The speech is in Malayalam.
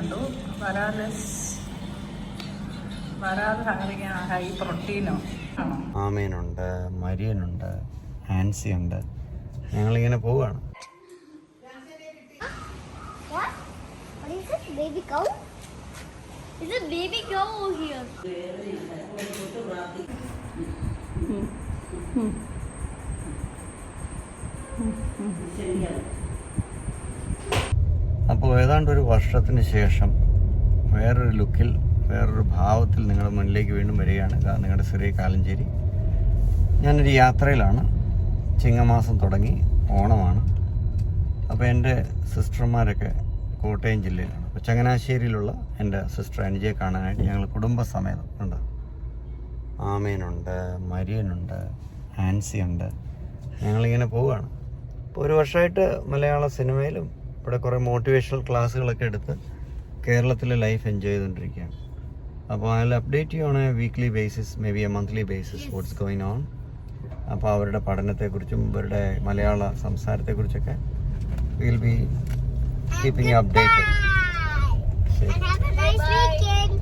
കണ്ടു. വരാൽ ഹൈ പ്രോട്ടീനോ ആണോ? ആമേനുണ്ട്, മരിയനുണ്ട്, ആൻസി ഉണ്ട്. ഞങ്ങളിങ്ങനെ പോവുകയാണ്. Baby cow? Is it baby cow over here? അപ്പോൾ ഏതാണ്ട് ഒരു വർഷത്തിന് ശേഷം വേറൊരു ലുക്കിൽ, വേറൊരു ഭാവത്തിൽ നിങ്ങളുടെ മുന്നിലേക്ക് വീണ്ടും വരികയാണ്. നിങ്ങളുടെ ചെറിയ കാലഞ്ചേരി. ഞാനൊരു യാത്രയിലാണ്. ചിങ്ങമാസം തുടങ്ങി, ഓണമാണ്. അപ്പോൾ എൻ്റെ സിസ്റ്റർമാരൊക്കെ കോട്ടയം ജില്ലയിലാണ്. അപ്പോൾ ചങ്ങനാശ്ശേരിയിലുള്ള എൻ്റെ സിസ്റ്റർ അനുജയെ കാണാനായിട്ട് ഞങ്ങൾ കുടുംബസമേതം ഉണ്ട്. ആമേനുണ്ട്, മരിയനുണ്ട്, ആൻസി ഉണ്ട്. ഞങ്ങളിങ്ങനെ പോവുകയാണ്. ഇപ്പോൾ ഒരു വർഷമായിട്ട് മലയാള സിനിമയിലും ഇവിടെ കുറേ മോട്ടിവേഷണൽ ക്ലാസ്സുകളൊക്കെ എടുത്ത് കേരളത്തിലെ ലൈഫ് എൻജോയ് ചെയ്തുകൊണ്ടിരിക്കുകയാണ്. അപ്പോൾ അതിൽ അപ്ഡേറ്റ് ചെയ്യണ weekly basis, maybe a monthly basis, what's going on. അപ്പോൾ അവരുടെ പഠനത്തെക്കുറിച്ചും ഇവരുടെ മലയാള സംസാരത്തെക്കുറിച്ചൊക്കെ will be keeping you updated. And have a nice weekend.